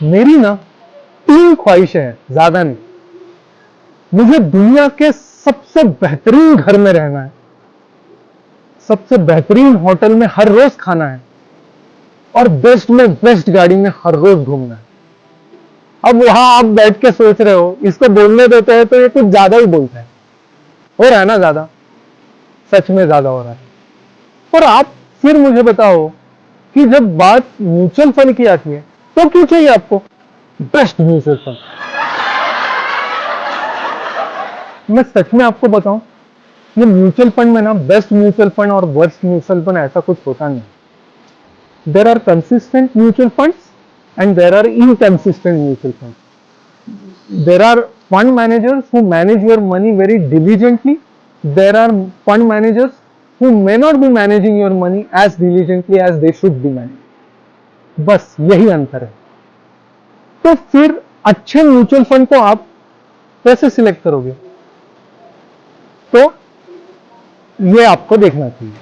मेरी ना 3 ख्वाहिशें हैं, ज्यादा नहीं। मुझे दुनिया के सबसे बेहतरीन घर में रहना है, सबसे बेहतरीन होटल में हर रोज खाना है, और बेस्ट में बेस्ट गाड़ी में हर रोज घूमना है। अब वहां आप बैठ के सोच रहे हो, इसको बोलने देते हैं तो ये कुछ ज्यादा ही बोलता है। हो रहा है ना ज्यादा, सच में ज्यादा हो रहा है। और आप फिर मुझे बताओ कि जब बात म्यूचुअल फंड की आती है तो क्यों चाहिए आपको बेस्ट म्यूचुअल फंड? मैं सच में आपको बताऊं, ये म्यूचुअल फंड में ना बेस्ट म्यूचुअल फंड और वर्स्ट म्यूचुअल फंड ऐसा कुछ होता नहीं। There are consistent mutual funds and there are inconsistent mutual fund. There are fund managers who manage your money very diligently, there are fund managers who may not be managing your money as diligently as they should be managed। बस यही अंतर है। तो फिर अच्छे mutual fund को आप कैसे सिलेक्ट करोगे? तो ये आपको देखना चाहिए।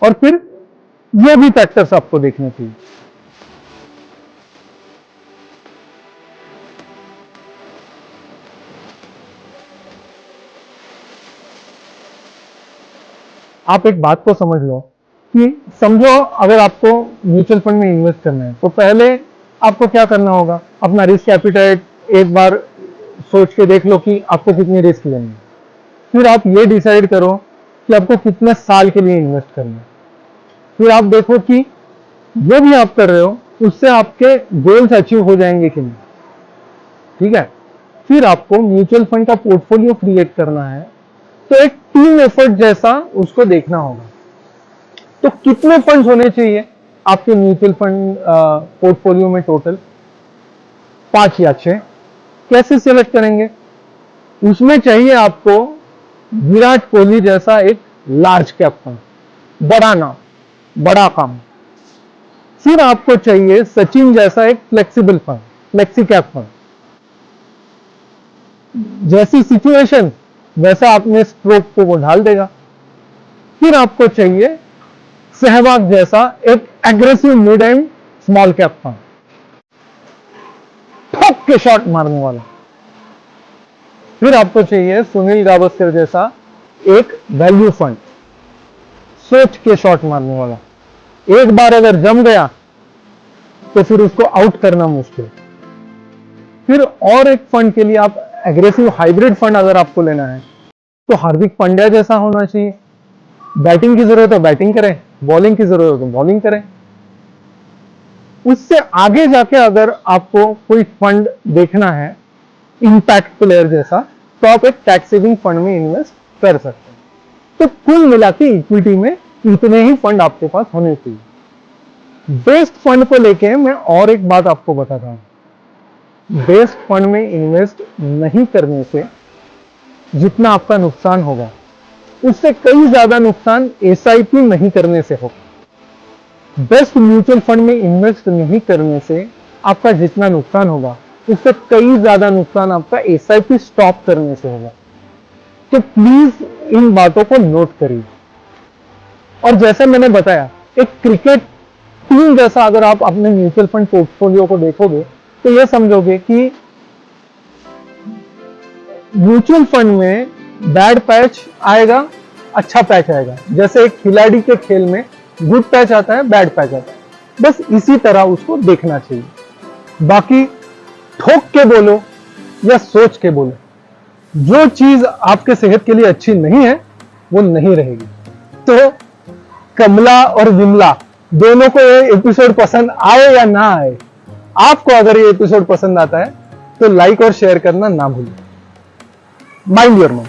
और फिर ये भी फैक्टर्स आपको देखने चाहिए। आप एक बात को समझ लो कि समझो अगर आपको म्यूचुअल फंड में इन्वेस्ट करना है तो पहले आपको क्या करना होगा, अपना रिस्क एपिटाइट एक बार सोच के देख लो कि आपको कितनी रिस्क लेनी है। फिर आप ये डिसाइड करो कि आपको कितने साल के लिए इन्वेस्ट करना है। फिर आप देखो कि जो भी आप कर रहे हो उससे आपके गोल्स अचीव हो जाएंगे कि नहीं। ठीक है, फिर आपको म्यूचुअल फंड का पोर्टफोलियो क्रिएट करना है, तो एक टीम एफर्ट जैसा उसको देखना होगा। तो कितने फंड्स होने चाहिए आपके म्यूचुअल फंड पोर्टफोलियो में? टोटल 5 या 6। कैसे सिलेक्ट करेंगे? उसमें चाहिए आपको विराट कोहली जैसा एक लार्ज कैप फंड, बड़ा नाम, बड़ा काम। फिर आपको चाहिए सचिन जैसा एक flexible fund, flexi cap fund. जैसी सिचुएशन वैसा आपने स्ट्रोक को वो ढाल देगा। फिर आपको चाहिए सहवाग जैसा एक aggressive mid and small cap fund, ठोक के शॉट मारने वाला। फिर आपको चाहिए सुनील गावस्कर जैसा एक वैल्यू फंड, सोच के शॉट मारने वाला। एक बार अगर जम गया तो फिर उसको आउट करना मुश्किल। फिर और एक फंड के लिए आप एग्रेसिव हाइब्रिड फंड अगर आपको लेना है तो हार्दिक पांड्या जैसा होना चाहिए। बैटिंग की जरूरत है बैटिंग करें, बॉलिंग की जरूरत है बॉलिंग करें। उससे आगे जाके अगर आपको कोई फंड देखना है इंपैक्ट प्लेयर जैसा, तो आप एक टैक्स सेविंग फंड में इन्वेस्ट कर सकते हैं। तो कुल मिला के इक्विटी में इतने ही फंड आपके पास होने चाहिए। बेस्ट फंड को लेके मैं और एक बात आपको बताता हूं। बेस्ट फंड में इन्वेस्ट नहीं करने से जितना आपका नुकसान होगा उससे कई ज्यादा नुकसान एसआईपी नहीं करने से होगा। बेस्ट म्यूचुअल फंड में इन्वेस्ट नहीं करने से आपका जितना नुकसान होगा उससे कई ज्यादा नुकसान आपका एसआईपी स्टॉप करने से होगा। तो प्लीज इन बातों को नोट करिए। और जैसे मैंने बताया, एक क्रिकेट टीम जैसा अगर आप अपने म्यूचुअल फंड पोर्टफोलियो को देखोगे तो यह समझोगे कि म्यूचुअल फंड में बैड पैच आएगा, अच्छा पैच आएगा। जैसे एक खिलाड़ी के खेल में गुड पैच आता है, बैड पैच आता है, बस इसी तरह उसको देखना चाहिए। बाकी ठोक के बोलो या सोच के बोलो, जो चीज आपके सेहत के लिए अच्छी नहीं है वो नहीं रहेगी। तो कमला और विमला दोनों को ये एपिसोड पसंद आए या ना आए, आपको अगर ये एपिसोड पसंद आता है तो लाइक और शेयर करना ना भूलिए। Mind your money.